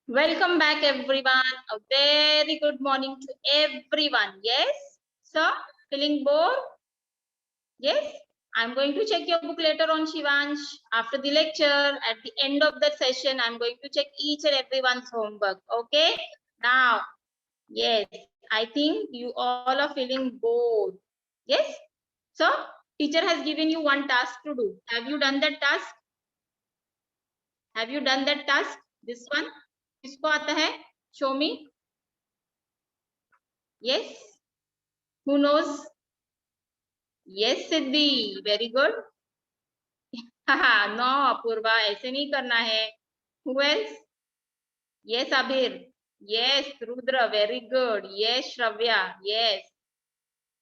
Welcome back, everyone. A very good morning to everyone. Yes, sir, feeling bored? Yes, I'm going to check your book later on, Shivansh. After the lecture, at the end of the session, I'm going to check each and everyone's homework. Okay, now, yes, I think you all are feeling bored. Yes, so teacher has given you one task to do. Have you done that task? Have you done that task? This one? किसको आता है? Show me. Yes. Who knows? Yes, Siddhi. Very good. No, Apurva. ऐसे नहीं करना है. Who else? Yes, Abir. Yes, Rudra. Very good. Yes, Shravya. Yes.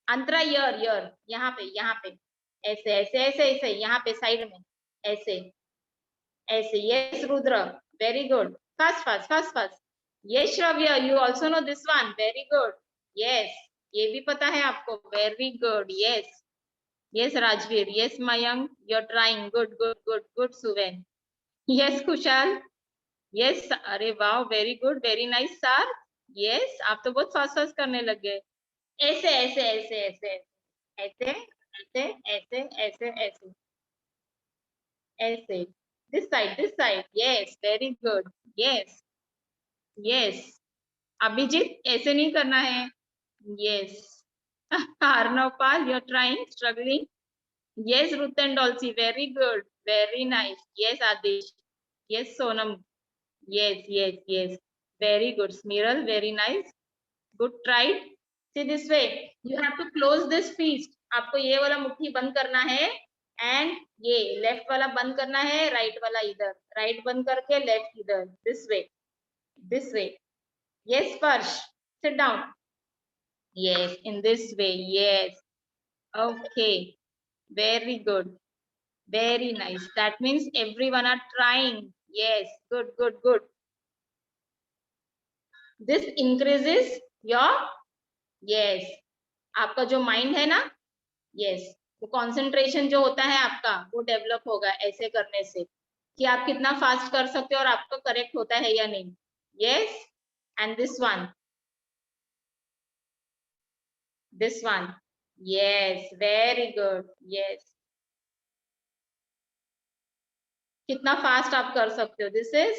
अंतरा यर यहाँ पे ऐसे ऐसे ऐसे ऐसे यहाँ पे साइड में ऐसे ऐसे. Yes, Rudra. Very good. Fast. Yes, Shravya. You also know this one. Very good. Yes. ये भी पता है आपको. Very good. Yes. Yes, Rajveer. Yes, Mayank. You're trying. Good, Suven. Yes, Kushal. Yes, अरे वाह, very good, very nice, sir. Yes, आप तो बहुत फास्ट करने लगे. ऐसे ऐसे ऐसे ऐसे ऐसे ऐसे ऐसे ऐसे ऐसे ऐसे. This side. Yes, very good. Yes. Abhijit ऐसे नहीं करना है. Yes. Arnavpal, you're trying, struggling. Yes, Ruth and Dolce, very good, very nice. Yes, Adish. Yes, Sonam. Yes. Very good. Smiral, very nice. Good tried. See this way. You have to close this fist. आपको ये वाला मुट्ठी बंद करना है and ये left वाला बंद करना है, right वाला इधर. Right बंद करके left इधर. This way. Yes, Sparsh. Sit down. Yes, in this way. Yes. Okay. Very good. Very nice. That means everyone are trying. Yes. Good. This increases your, yes, आपका जो mind है ना, yes, वो concentration जो होता है आपका, वो develop होगा ऐसे करने से, कि आप कितना fast कर सकते हो और आपको correct होता है या नहीं. Yes. And this one. Yes. Very good. Yes. कितना fast आप कर सकते हो. This is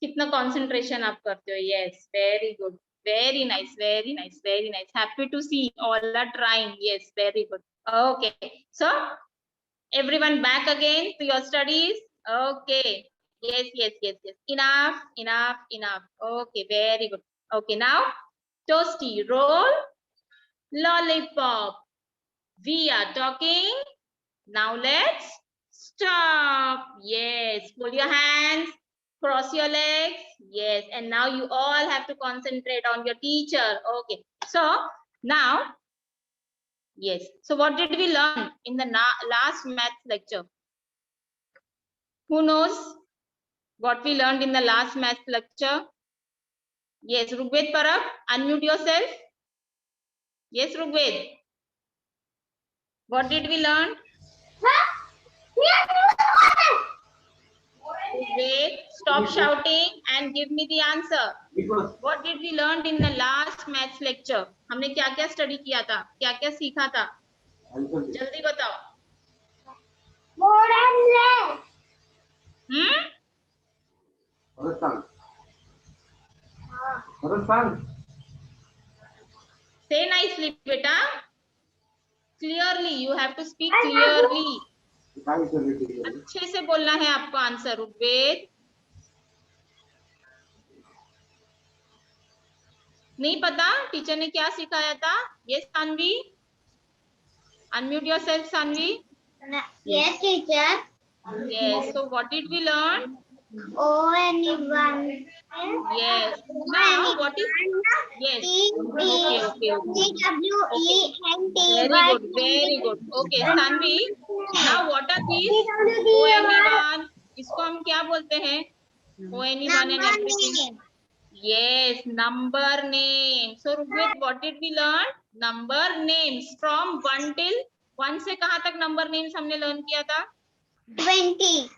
कितना concentration आप करते हो. Yes, very good, very nice. Happy to see all are trying. Yes, very good. Okay, so everyone back again to your studies. Okay. Yes. Enough. Okay, very good. Okay, now Toasty, roll, lollipop. We are talking. Now let's stop. Yes, pull your hands, cross your legs. Yes, and now you all have to concentrate on your teacher. Okay, so now, yes, so what did we learn in the last math lecture? Who knows what we learned in the last math lecture? Yes, Rugved Parab, unmute yourself. Yes, Rugved. What did we learn? Wait, stop shouting and give me the answer. What did we learn in the last maths lecture? हमने क्या क्या study किया था, क्या क्या सीखा था, जल्दी बताओ. Say nicely, beta. Clearly, you have to speak clearly. अच्छे से बोलना है आपको आंसर. रुग्वेद नहीं पता टीचर ने क्या सिखाया था. Yes, Sanvi. Unmute yourself, Sanvi. Yes, teacher. Yes. So what did we learn? Anyone. Yes. Now what is? Yes. Okay. Very good. Okay, Sanvi. Now what are these? anyone. इसको हम क्या बोलते हैं? anyone and everything. Yes, number name. So Rugved, what did we learn? Number names from 1 till 1 से कहाँ तक number names हमने learn किया था? 20.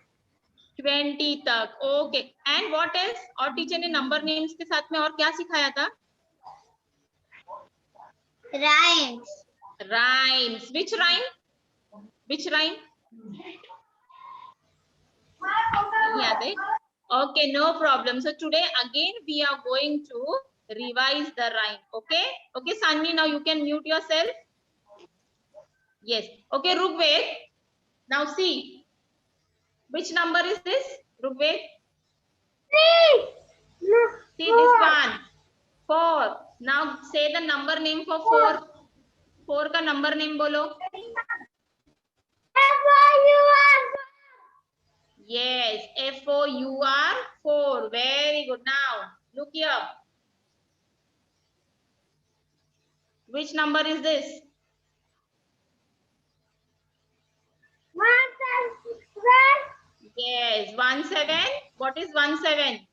20 तक. ओके. And what else? और टीचर ने नंबर नेम्स के साथ में और क्या सिखाया था? Rhymes. Rhymes. Which rhyme? Which rhyme? याद है? Okay, no problem. So today again we are going to revise the rhyme. Okay? Okay, Sanvi, now you can mute yourself. Yes. Okay, Rugved. Now see. Which number is this, Rugved? See this one. 4. Now say the number name for 4. 4 का number name बोलो. Yes, F-O-U-R 4. Very good. Now look here. Which number is this? 1, Yes, 17. What is 17?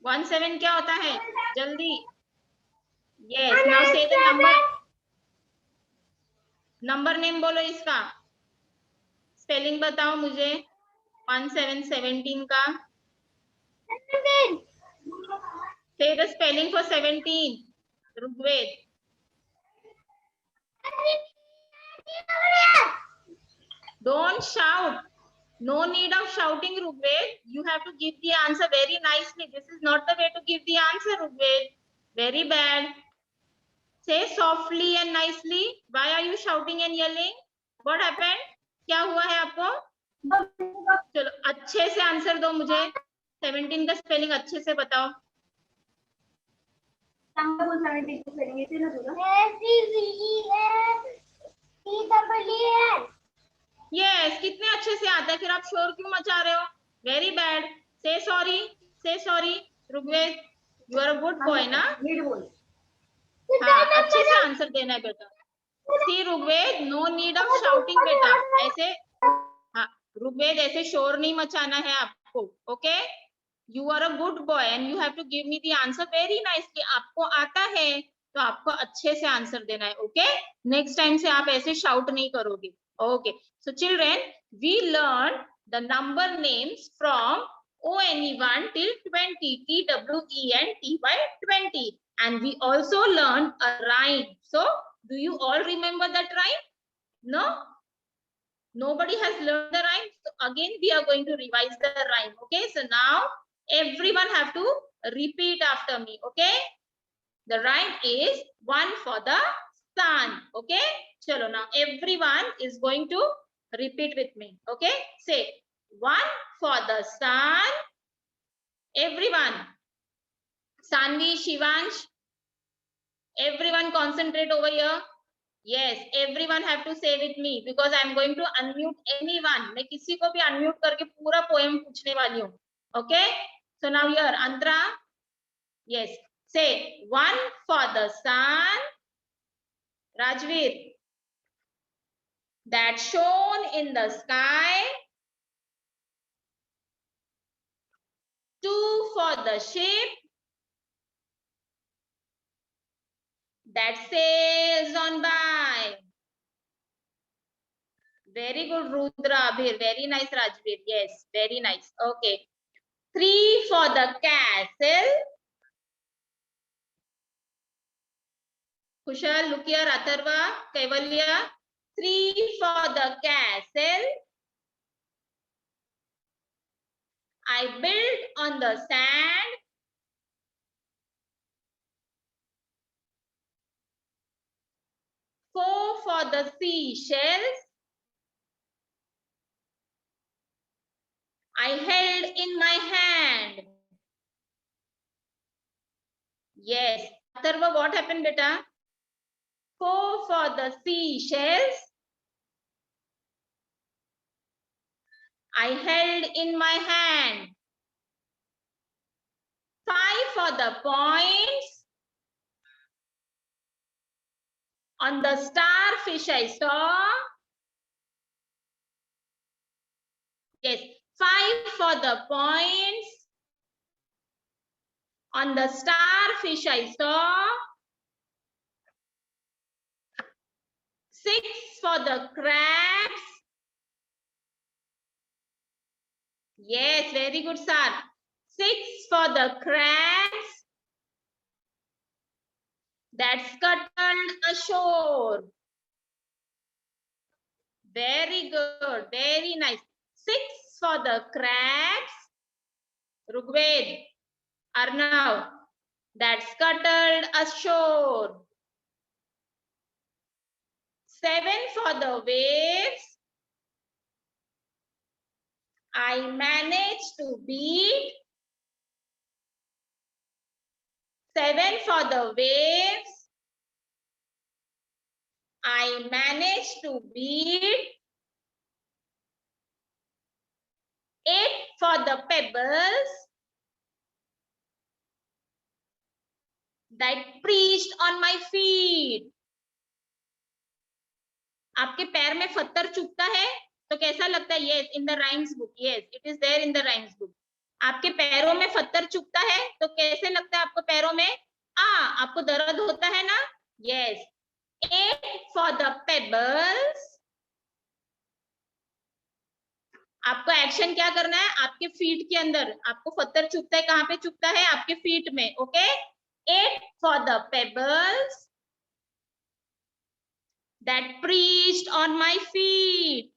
17 क्या होता है? जल्दी. Yes. Now say the number. Number name बोलो इसका. Spelling बताओ मुझे. 17 17 का. Say the spelling for 17. Rugved. Don't shout. No need of shouting, Rugved. You have to give the answer very nicely. This is not the way to give the answer, Rugved. Very bad. Say softly and nicely. Why are you shouting and yelling? What happened? क्या हुआ है आपको? चलो अच्छे से answer दो मुझे. 17 का स्पेलिंग अच्छे से बताओ. Yes, कितने अच्छे से आता है. फिर आप शोर क्यों मचा रहे हो? Very bad. Say sorry. Say sorry. Rugved, you are a good boy ना? हाँ, अच्छे से आंसर देना है बेटा. See Rugved, no need of shouting बेटा. ऐसे हाँ, Rugved ऐसे शोर नहीं मचाना है आपको. Okay? You are a good boy and you have to give me the answer very nicely. आपको आता है तो आपको अच्छे से आंसर देना है. Okay? Next time से आप ऐसे shout नहीं करोगे. Okay. So children, we learned the number names from ONE1 till 20. TWENTY 20. And we also learned a rhyme. So do you all remember that rhyme? No? Nobody has learned the rhyme. So again, we are going to revise the rhyme. Okay? So now everyone have to repeat after me. Okay? The rhyme is 1 for the sun. Okay? Chalo, now everyone is going to repeat with me. Okay? Say 1 for the sun. Everyone. Sanvi, Shivansh. Everyone concentrate over here. Yes, everyone have to say with me because I am going to unmute anyone. मैं किसी को भी unmute करके पूरा poem पूछने वाली हूँ. Okay? So now here, Antara. Yes. Say 1 for the sun. Rajveer. That shone in the sky. 2 for the ship. That sails on by. Very good, Rudra Abhir. Very nice, Rajveer. Yes, very nice. Okay. 3 for the castle. Kushal, look here, Atharva, Kaivalya. 3 for the castle. I built on the sand. Four for the seashells. I held in my hand. Yes. Atharva, what happened, beta? 4 for the seashells. I held in my hand. 5 for the points. On the starfish I saw. Yes, 5 for the points. On the starfish I saw. 6 for the crabs. Yes, very good, sir. 6 for the crabs that scuttled ashore. Very good, very nice. 6 for the crabs, Rugved, Arnav, that scuttled ashore. 7 for the waves, I managed to beat. 7 for the waves, I managed to beat. 8 for the pebbles that preached on my feet. आपके पैर में पत्थर चुभता है तो कैसा लगता है? Yes, in the rhymes book. Yes, it is there in the rhymes book. आपके पैरों में पत्थर चुभता है तो कैसे लगता है आपको पैरों में? आपको दर्द होता है ना? Yes. 8 for the pebbles. आपको एक्शन क्या करना है? आपके फीट के अंदर आपको पत्थर चुभता है, कहाँ पे चुभता है? आपके फीट में. Okay. 8 for the pebbles that preached on my feet.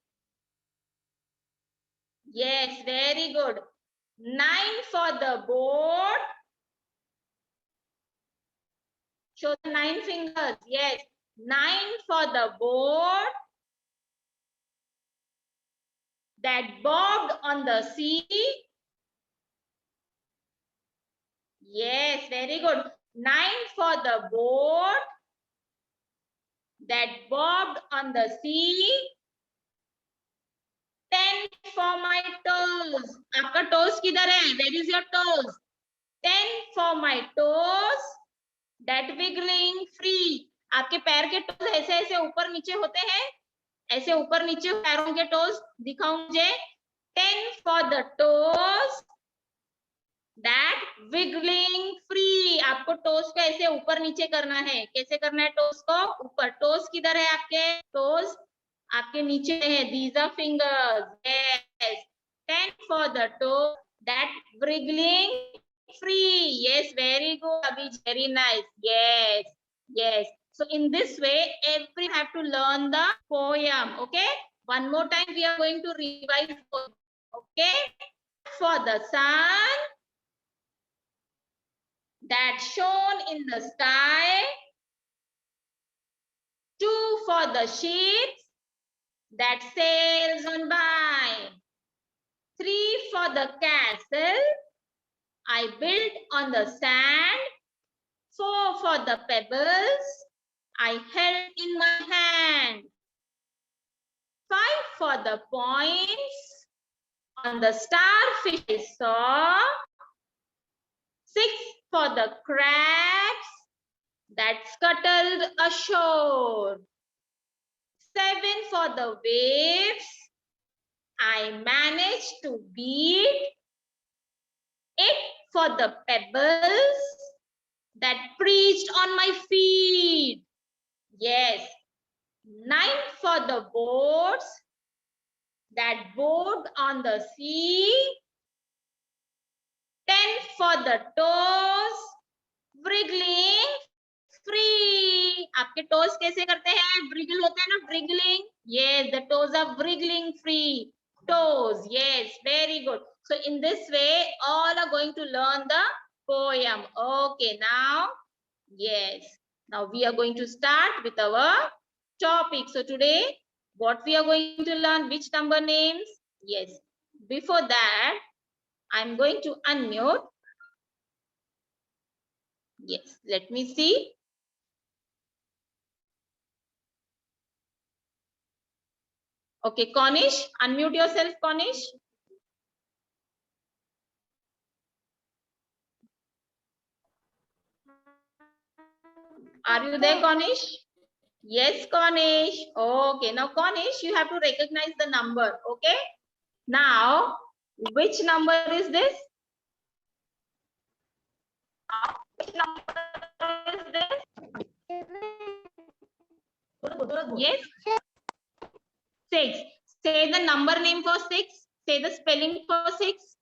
Yes, very good. 9 for the boat. Show the 9 fingers. Yes, 9 for the boat that bobbed on the sea. Yes, very good. 9 for the boat that bobbed on the sea. 10 for my toes. आपका toes किधर है? Where is your toes? 10 for my toes that wiggling free. आपके पैर के toes ऐसे ऐसे ऊपर नीचे होते हैं, ऐसे ऊपर नीचे पैरों के toes दिखाओ मुझे. 10 for the toes that wiggling free. आपको toes को ऐसे ऊपर नीचे करना है. कैसे करना है toes को? ऊपर. toes किधर है आपके? toes आपके नीचे है. These are fingers. Yes. 10 for the toe that wiggling free. Yes, very good, Abhij. Very nice. Yes, yes. So in this way, everyone have to learn the poem. Okay. One more time, we are going to revise. Okay. For the sun that shone in the sky. 2 for the ships that sails on by. 3 for the castle I built on the sand. 4 for the pebbles I held in my hand. 5 for the points on the starfish I saw. 6 for the crabs that scuttled ashore. 7 for the waves I managed to beat. 8 for the pebbles that preached on my feet. Yes. 9 for the boats that bobbed on the sea. 10 for the toes wriggling free. आपके toes कैसे करते हैं? wriggle होता है ना, wriggling. Yes, the toes are wriggling free. Toes. Yes, very good. So in this way, all are going to learn the poem. Okay, now, yes. Now we are going to start with our topic. So today, what we are going to learn, which number names? Yes. Before that, I'm going to unmute. Yes, let me see. Okay, Cornish, unmute yourself, Cornish. Are you there, Cornish? Yes, Cornish. Okay, now Cornish, you have to recognize the number. Okay. Now, which number is this? Which number is this? Yes. 6. Say the number name for 6. Say the spelling for 6.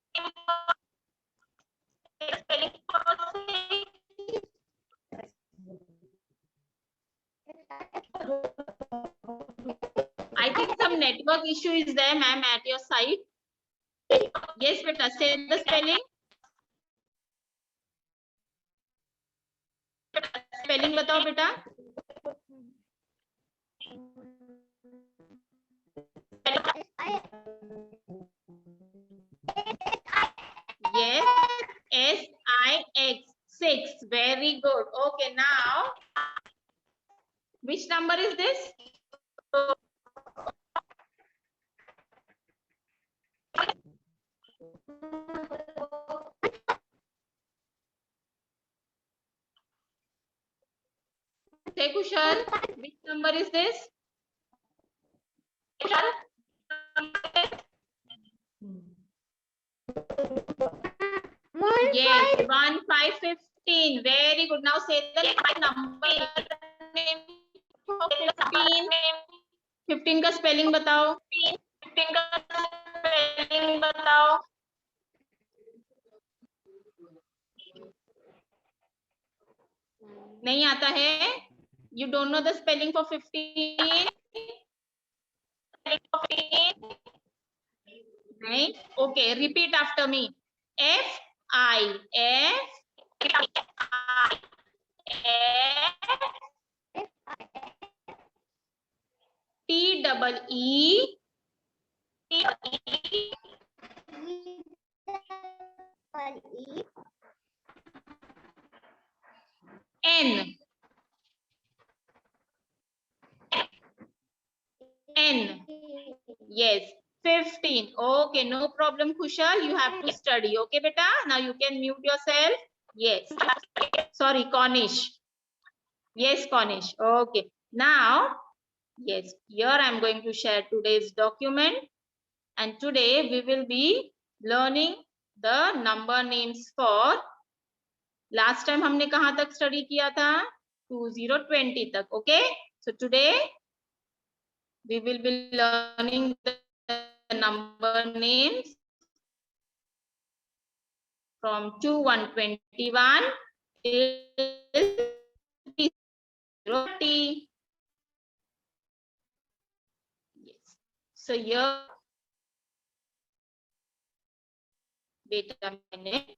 I think some network issue is there, ma'am, at your side. Yes, beta. Say the spelling. Spelling बताओ बेटा. Yes, SIX. 6. Very good. Okay, now which number is this? Say Kushal, which number is this? Yes, 1, 5, 15. Very good. Now say the number name. 15. 15 का spelling बताओ. 15 का spelling बताओ. नहीं आता है? You don't know the spelling for 15? नहीं? Okay, repeat after me. FIFTEE N. Yes, 15. Okay, no problem, Kushal. You have to study. Okay, beta. Now you can mute yourself. Yes. Sorry, Cornish. Yes, Cornish. Okay. Now, yes, here I am going to share today's document. And today we will be learning the number names for. Last time हमने कहाँ तक study किया था? 2020 तक. Okay. So today we will be learning the number names from 2121 till 30. Yes. So here, wait a minute.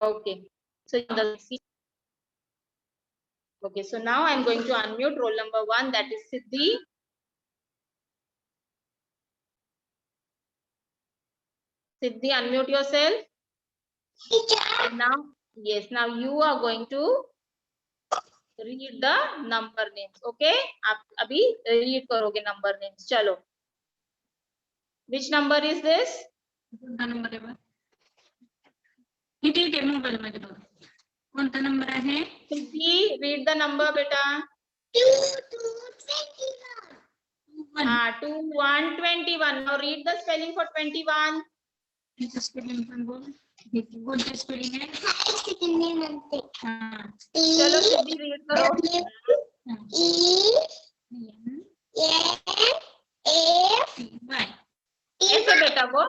Okay. So okay. So now I'm going to unmute roll number 1. That is Siddhi. Siddhi, unmute yourself. And now, yes. Now you are going to read the number names. Okay. आप अभी read करोगे number names. चलो. Which number is this? ठीक है mobile मध्ये बघ कोणता number आहे Siddhi, read the number बेटा. 2121. Now read the spelling for 21. Spelling पण बोल कोणते स्पेलिंग आहे चलो सिद्धि read करो. ऐसे बेटा वो.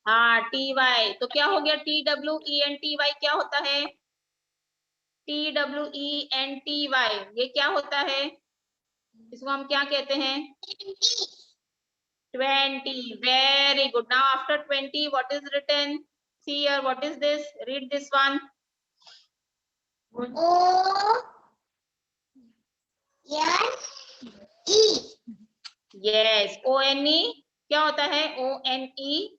हाँ, TY. तो क्या हो गया? TWENTY क्या होता है? TWENTY. ये क्या होता है? इसको हम क्या कहते हैं? 20. Very good. Now after 20, what is written? See here, what is this? Read this one. Yes, ONE. क्या होता है? ONE.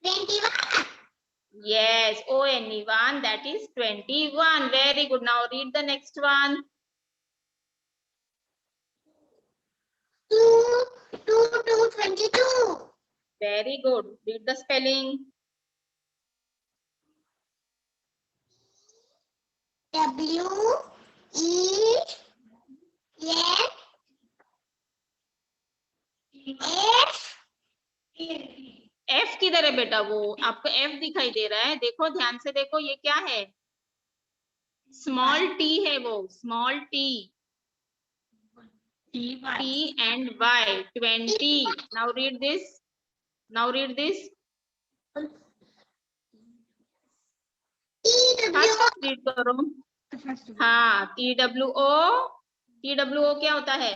21. Yes, ONE1. That is 21. Very good. Now read the next one. 22. Very good. Read the spelling. F किधर है बेटा? वो आपको F दिखाई दे रहा है, देखो ध्यान से देखो, ये क्या है? स्मॉल टी है वो, small T, T-Y. T and Y, 20. Now read this. Now read this. First read करो. हाँ, TWO. TWO क्या होता है?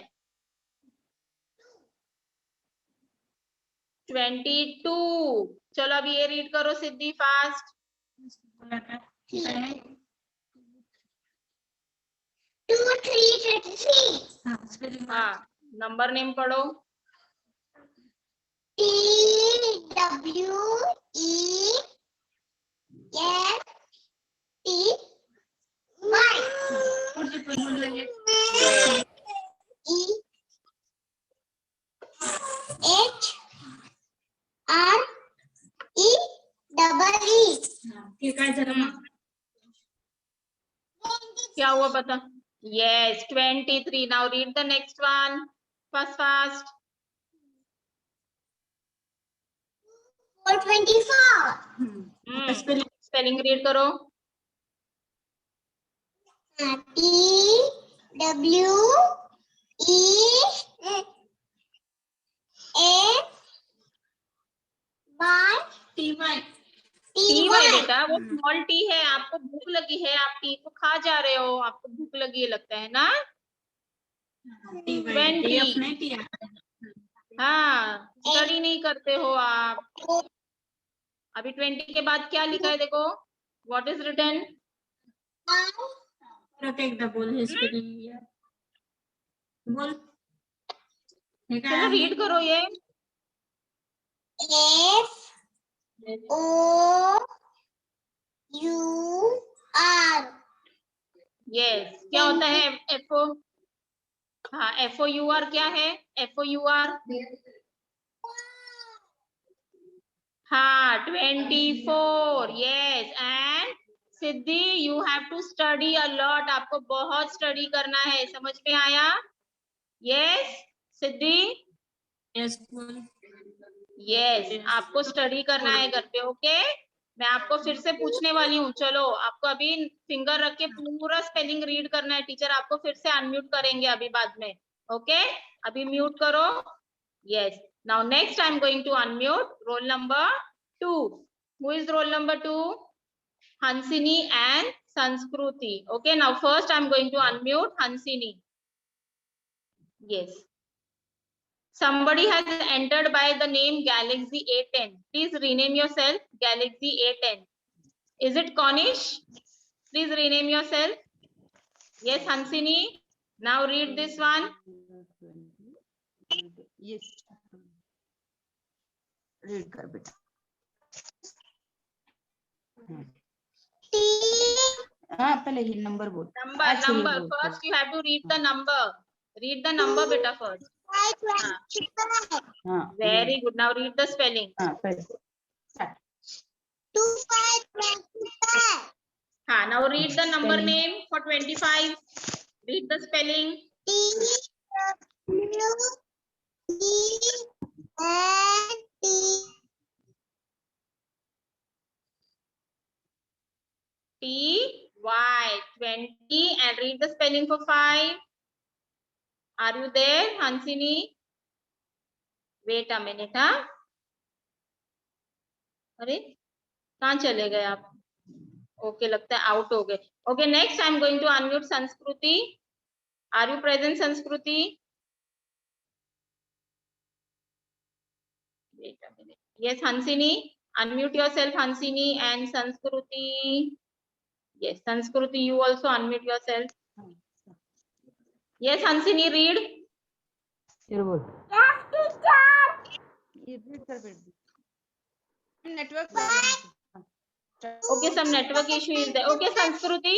22. चलो अब ये रीड करो सिद्धि फास्ट. 2, 3, 23. हाँ, नंबर नेम पढ़ो. क्या हुआ पता? Yes, 23. Now read the next one. Fast. 424. Spelling read करो. टी वाई बेटा, वो स्मॉल टी है. आपको भूख लगी है, आप टी को खा जा रहे हो, आपको भूख लगी है लगता है ना? 20. हाँ, स्टडी नहीं करते हो आप. अभी 20 के बाद क्या लिखा है देखो. What is written? बोल. चलो रीड करो ये. यस, क्या होता है एफओ? हाँ, FOUR क्या है? FOUR. हाँ, 24. Yes. And Siddhi, you have to study a lot. आपको बहुत स्टडी करना है, समझ में आया? यस सिद्धि. यस, आपको स्टडी करना है घर पे. ओके, मैं आपको फिर से पूछने वाली हूँ. चलो, आपको अभी फिंगर रख के पूरा स्पेलिंग रीड करना है. टीचर आपको फिर से अनम्यूट करेंगे अभी बाद में. ओके, अभी म्यूट करो. Yes. Now next I am going to unmute roll number 2. Who is roll number 2? Hansini and Sanskruti. Okay, now first I am going to unmute Hansini. Yes. Somebody has entered by the name Galaxy A10. Please rename yourself Galaxy A10. Is it Cornish? Please rename yourself. Yes, Hansini. Now read this one. Yes. Read कर बेटा. हाँ, पहले ही number बोल. Number. First you have to read the number. Read the number beta first. Very good. Now read the spelling. Start. 25. Now read the number Spelling. name for 25. Read the spelling. TY 20. And read the spelling for 5. Are you there, Hansini? Wait a minute, हाँ? अरे कहाँ चले गए आप? Okay, लगता है out हो गए. Okay, next I am going to unmute Sanskriti. Are you present Sanskriti? Wait a minute. Yes, Hansini, unmute yourself, Hansini and Sanskruti. Yes, Sanskruti, you also unmute yourself. Yes, Hansini, read. ये बोल. ये read कर बेटा. Network. Okay, some network issue is there. Okay, Sanskruti.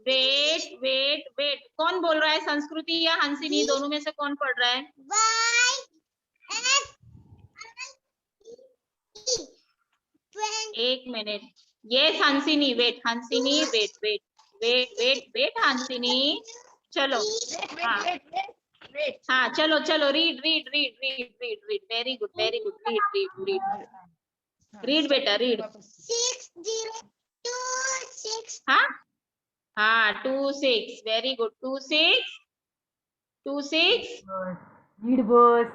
Wait. कौन बोल रहा है, संस्कृति या हंसिनी? दोनों में से कौन पढ़ रहा है? एक मिनट. Yes, हंसिनी. वेट हंसिनी. वेट हंसिनी. चलो. हाँ. हाँ चलो चलो read read read read read read very good read read read read बेटा रीड 6026 हाँ हाँ 26 वेरी गुड 26 26 रीड बस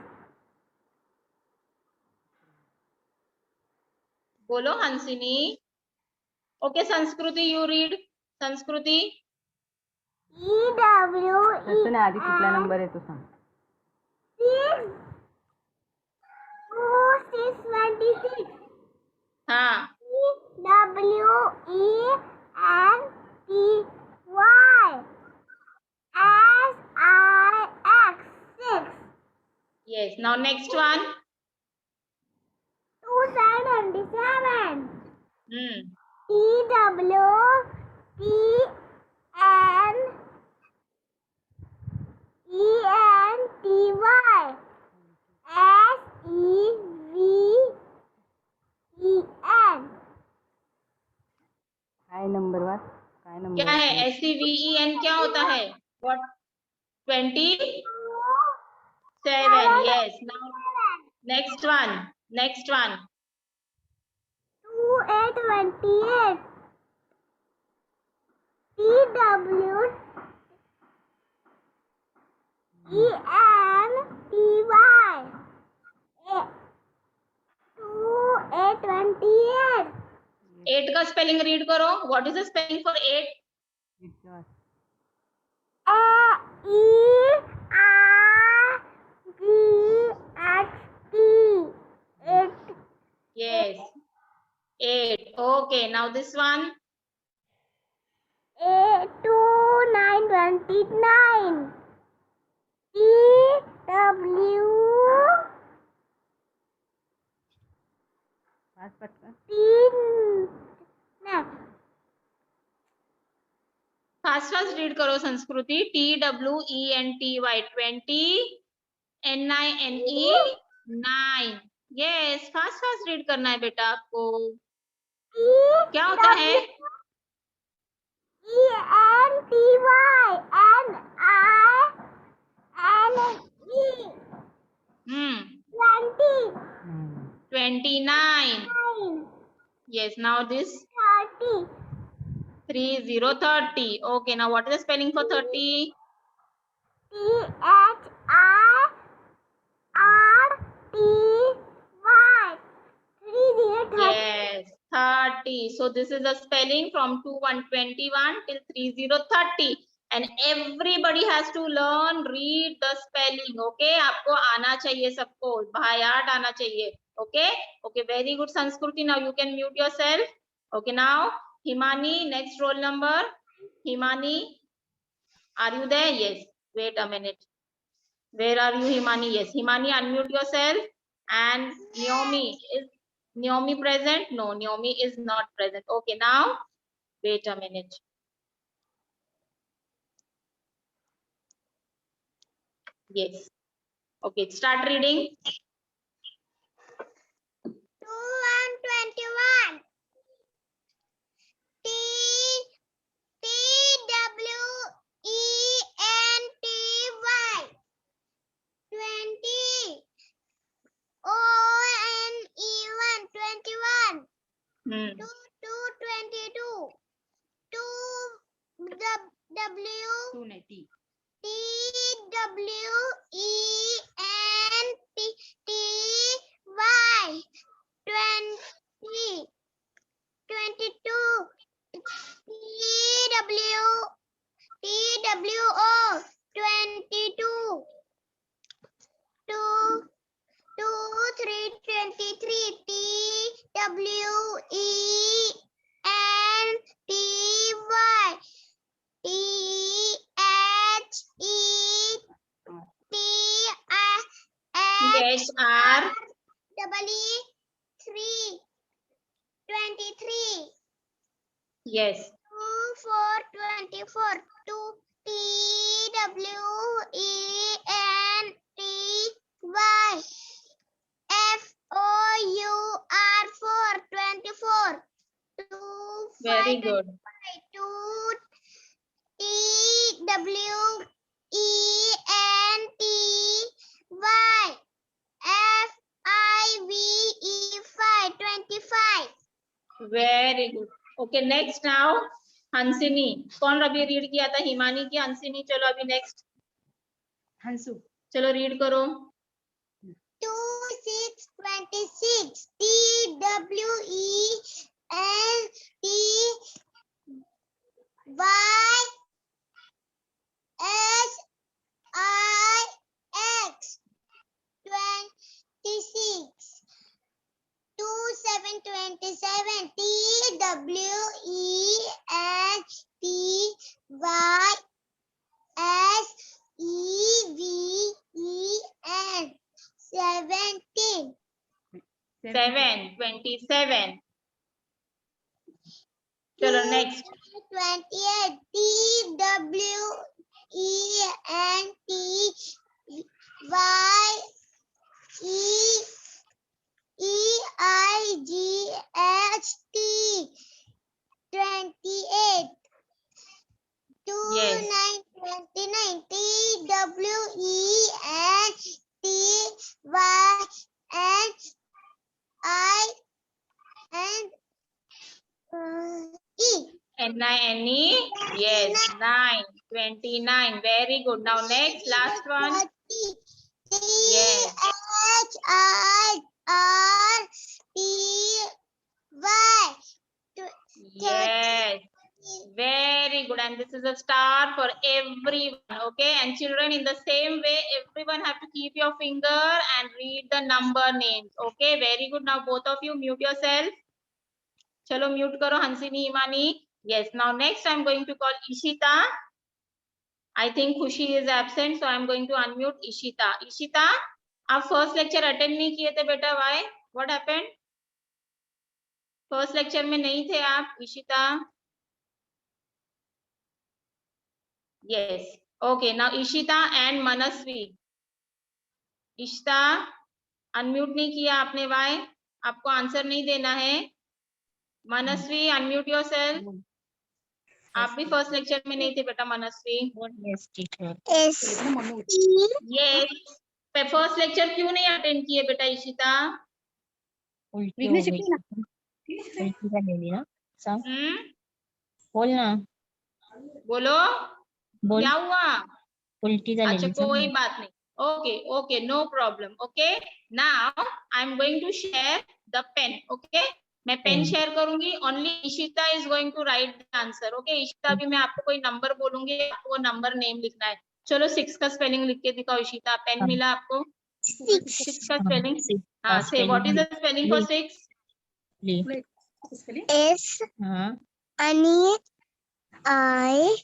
बोलो हंसिनी ओके संस्कृति यू रीड संस्कृति तसं नाही आधी कुठला नंबर आहे तो सांग 26 हाँ WENTY 6 yes now next one 227 काय नंबर वाच काय नंबर क्या है SEVEN क्या होता है what 27 yes now next one 2828 2828 8 का स्पेलिंग रीड करो what is the spelling for 8 yes 8 okay now this one 2929 पाच पटकन फास्ट रीड करो संस्कृति TWENTY 20 NINE 9 yes fast read करना है बेटा आपको क्या होता है ENTYNINE 29 yes now this 30 30 okay now what is the spelling for 30 THIRTY yes 30 so this is the spelling from 2121 till 3030 and everybody has to learn read the spelling okay आपको आना चाहिए सबको बायात आना चाहिए okay okay very good Sanskriti now you can mute yourself okay now Himani next roll number Himani are you there yes wait a minute where are you Himani yes Himani unmute yourself and Naomi present no Naomi is not present okay now wait a minute yes okay start reading 2121 hmm. 290 THR 23 yes 24 TWENTY 4 very good 2 TWENTY very good. Okay next now Hansini. कौन अभी read किया था? हिमानी की, हंसिनी? चलो अभी next. हंसू. चलो read करो. 2, 6, 26. TWENTYSIX. 26. 2, 7, 27. TWENTYSEVEN. 17. 27. चलो next. 28. TWENTYEIGHT. 28. 2, Yes. 9, 29. NINE. Yes. 9. 29. Very good. Now next, last one. Yes. THIRTY. Yes. Very good. And this is a star for everyone. Okay. And children, in the same way, everyone have to keep your finger and read the number names. Okay. Very good. Now both of you mute yourself. Chalo mute karo Hansini, Imani. Yes. Now next I'm going to call Ishita. I think Khushi is absent, so I'm going to unmute Ishita. Ishita, आप first lecture attend नहीं किए थे बेटा? Why? What happened? First lecture में नहीं थे आप Ishita? Yes. Okay. Now Ishita and Manasvi. Ishita unmute नहीं किया आपने. Why? आपको आंसर नहीं देना है. मनस्वी अनम्यूट योरसेल्फ. आप भी फर्स्ट लेक्चर में नहीं थे बेटा मनस्वी. Yes. Yes. फर्स्ट लेक्चर क्यों नहीं अटेंड किए बेटा इशिता? बोलना. बोलो. बोल. क्या हुआ? उल्टी अच्छा झालेली कोई बात नहीं. Okay, no problem. Okay, now I'm going to share the pen. Okay, मैं पेन शेयर करूंगी. Only Ishita is going to write the answer. Okay Ishita, अभी मैं आपको कोई नंबर बोलूंगी, आपको वो नंबर नेम लिखना है. चलो 6 का स्पेलिंग लिख के दिखाओ इशिता. पेन मिला आपको? 6 का स्पेलिंग. हाँ, से what is the spelling for 6? S I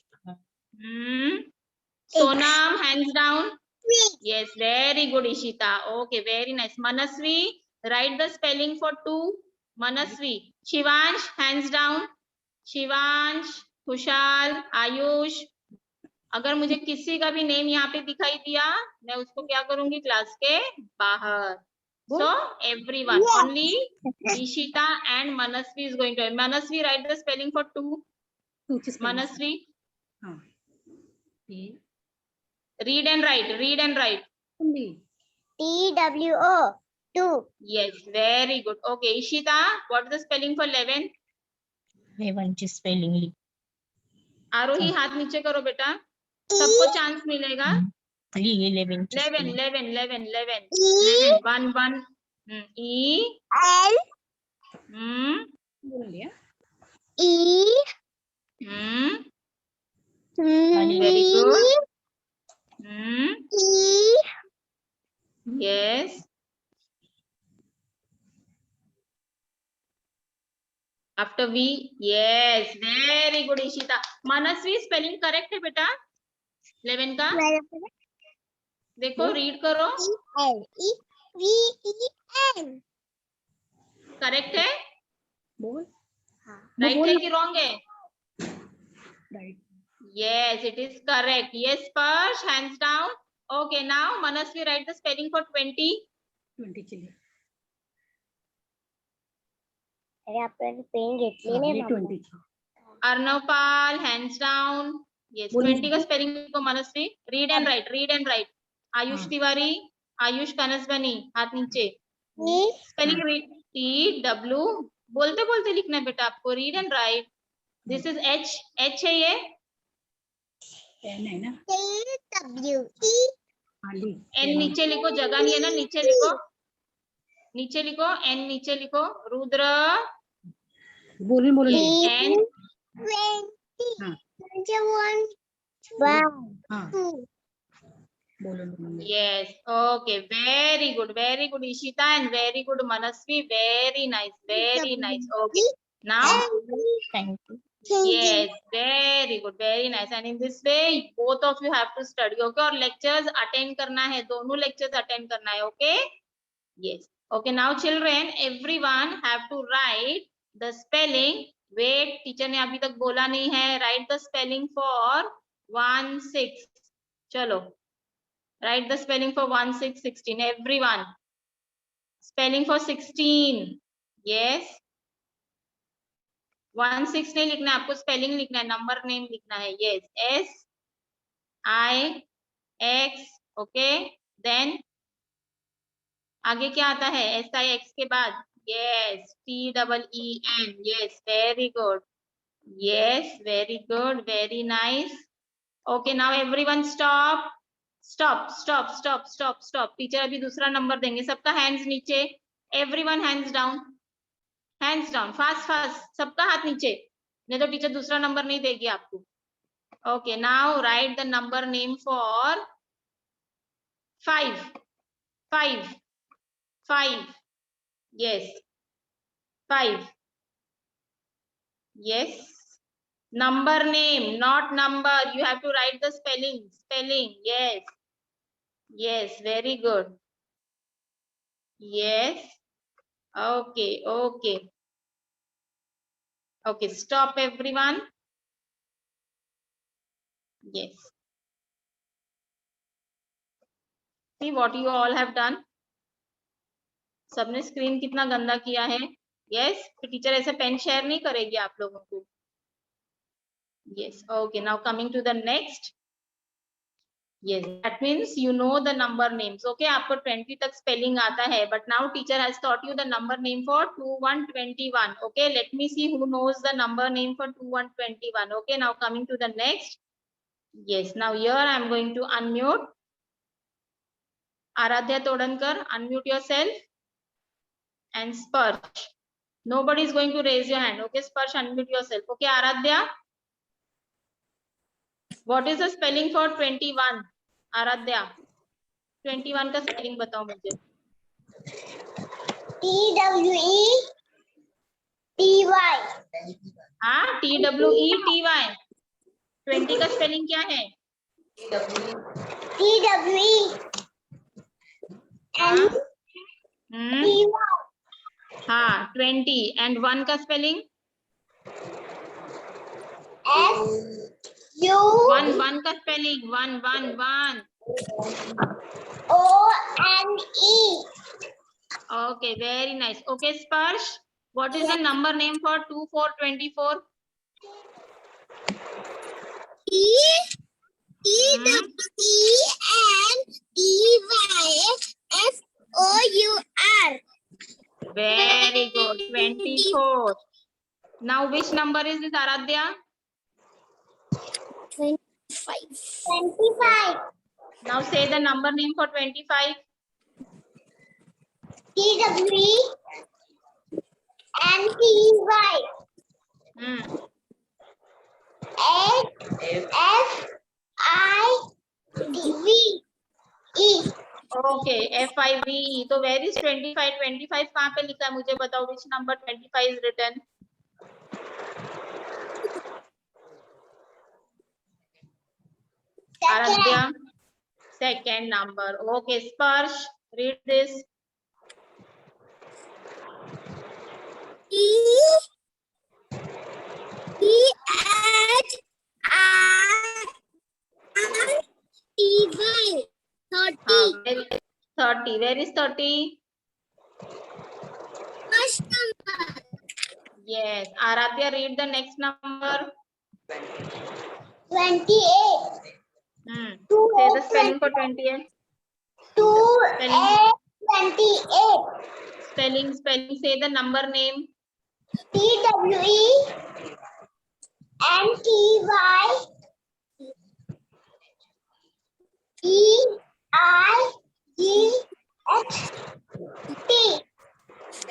Sonam, hands down. Yes, very good Ishita. Okay, very nice. Manasvi, write the spelling for 2. Manasvi. Shivansh, hands down. Shivansh, Kushal, Ayush. अगर मुझे किसी का भी नेम यहाँ पे दिखाई दिया, मैं उसको क्या करूंगी? क्लास के बाहर. So everyone, only Ishita and Manasvi is going to. Manasvi, write the spelling for 2. Manasvi. Read and write. TWO 2. Yes, very good. Okay, Ishita, what is the spelling for 11? 11 ची स्पेलिंग लिख. आरोही हाथ नीचे करो बेटा, सबको chance मिलेगा. 11 ची 11. 1 E L E very good. E Yes. After V. Yes, very good Ishita. Manasvi, spelling correct है बेटा 11 का? देखो रीड करो. L E V E N. Correct है? बोल. राइट है कि रॉन्ग है? Right. Yes, it is correct. Yes, Sparsh, hands down. Okay, now Manasvi, write the spelling for 20. 20 chilli. अरे आपण पेन घेतली नाही 20 ची. Arnavpal, hands down. Yes, 20 का spelling को Manasvi. Read and write. Ayush Tiwari, Ayush Kanasbani, हाथ नीचे. Spelling read. TWO बोलते बोलते लिखना है बेटा आपको. Read and right. This is H. H है ये. एन है ना, TWE खाली एन नीचे लिखो, जगह नहीं है ना, नीचे लिखो. नीचे लिखो, एन नीचे लिखो. रुद्र. बोलने बोलने. एन. 20 हाँ 21 1 हाँ 2 बोलने बोलने. Yes. Okay. Very good. Very good, Ishita, and very good, Manasvi. Very nice. Very nice. Okay. Now. Thank you. Yes, very good, very nice. And in this way, both of you have to study, okay? और lectures attend करना है, दोनों lectures attend करना है, okay? Yes. Okay, now children, everyone have to write the spelling. Wait, teacher ने अभी तक बोला नहीं है. Write the spelling for 1 6. चलो. Write the spelling for 1 6 16. Everyone. Spelling for 16. Yes. 1 6 नहीं लिखना है आपको, स्पेलिंग लिखना है, नंबर नेम लिखना है. यस. SIX. ओके. देन आगे क्या आता है? SIX के बाद. Yes. TEEN. Yes. Very good. Yes. Very good. Very nice. Okay. Now everyone stop. Stop stop stop stop stop. Teacher अभी दूसरा नंबर देंगे. सबका हैंड्स नीचे. Everyone hands down. Hands down. Fast fast. सबका हाथ नीचे, नहीं तो टीचर दूसरा नंबर नहीं देगी आपको. Okay. Now write the number name for 5. 5. 5. Yes. 5. Yes. Number name, not number. You have to write the spelling. Spelling. Yes. Yes. Very good. Yes. Okay. Okay. Okay, stop everyone. Yes. See what you all have done. सबने screen कितना गंदा किया है. Yes. तो teacher ऐसे pen share नहीं करेगी आप लोगों को. Yes. Okay. Now coming to the next. Yes. That means you know the number names. Okay. आपको 20 तक spelling आता है. But now teacher has taught you the number name for 2 1 21. Okay. Let me see who knows the number name for 2 1 21. Okay. Now coming to the next. Yes, now here I am going to unmute. Aradhya Todankar, unmute yourself. And Sparsh. Nobody is going to raise your hand. Okay, Sparsh, unmute yourself. Okay, Aradhya. What is the spelling for 21? Aradhya. 21 का spelling बताओ मुझे. TWETY हाँ, TWETY. 20 का spelling क्या है? TWE and हाँ, 20. And 1 का spelling? SU 1 का spelling. 1. ONE. Okay, very nice. Okay, Sparsh, what is the number name for 2 4 24? TWENDYFOUR. Very good. 24. Now, which number is this, Aradhya? 25. Now, say the number name for 25. TWENTY. FIVE. Okay, FIVE. So, where is 25? 25 कहाँ पे लिखा है? मुझे बताओ, which number 25 is written? Aradhya. Second number. Okay, Sparsh, read this. THRTY. 30. Where is 30? First number. Yes. Aradhya, read the next number. 28. Say the spelling for 28. 28. Spelling. Say the number name. TWE and TYEIGHT.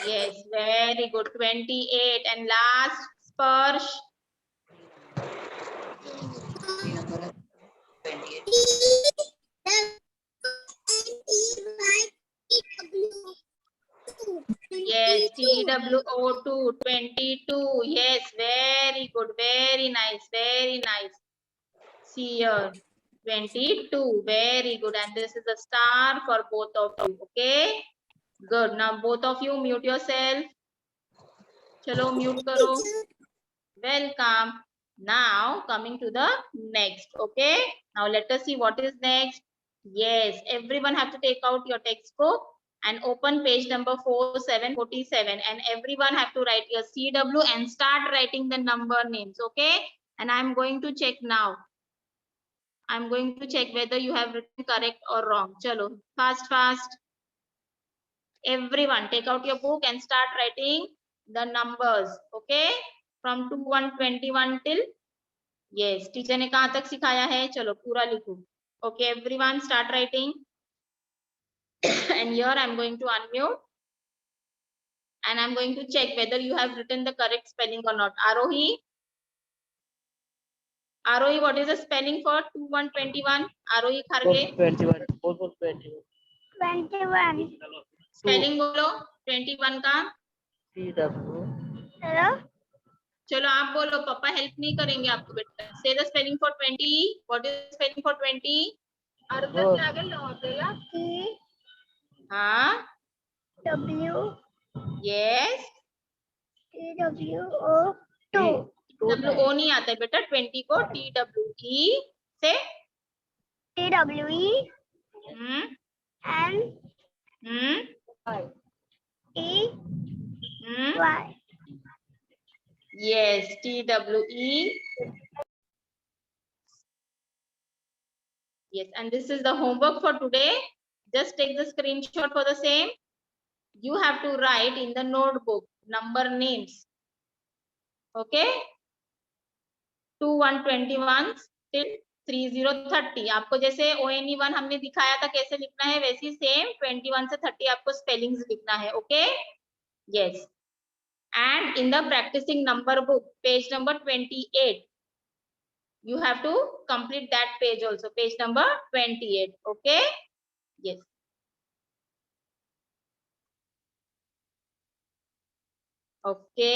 Yes, very good. 28. And last, Sparsh. Yes, TWO2, 22. Yes, very good. Very nice. Very nice. See here. 22. Very good. And this is a star for both of you. Okay. Good. Now both of you mute yourself. Chalo, mute karo. Welcome. Now coming to the next. Okay. Now let us see what is next. Yes, everyone have to take out your textbook and open page number 4747, and everyone have to write your CW and start writing the number names. Okay. And I'm going to check now. I'm going to check whether you have written correct or wrong. Chalo, fast. Everyone take out your book and start writing the numbers. Okay. From 2121 till, yes, teacher ने कहाँ तक सिखाया है? चलो पूरा लिखो. Okay, everyone start writing. And here I'm going to unmute. And I'm going to check whether you have written the correct spelling or not. Arohi, what is the spelling for 2121? Arohi Kharge. 21. 21. Spelling bolo 21 का. CW. Hello? चलो आप बोलो, पापा help नहीं करेंगे आपको बेटा. Say the spelling for 20. What is the spelling for 20? Four. हाँ. TW Yes. TWO 2. WO नहीं आता है बेटा. 20 को TWE से. TWE and EY. Yes, TWE. Yes, and this is the homework for today. Just take the screenshot for the same. You have to write in the notebook number names. Okay? 2121 till 3030. आपको जैसे ONE1 हमने दिखाया था कैसे लिखना है, वैसे same 21 से 30 आपको स्पेलिंग्स लिखना है. Okay? Yes. And in the practicing number book, page number 28, you have to complete that page also, page number 28. Okay? Yes. Okay.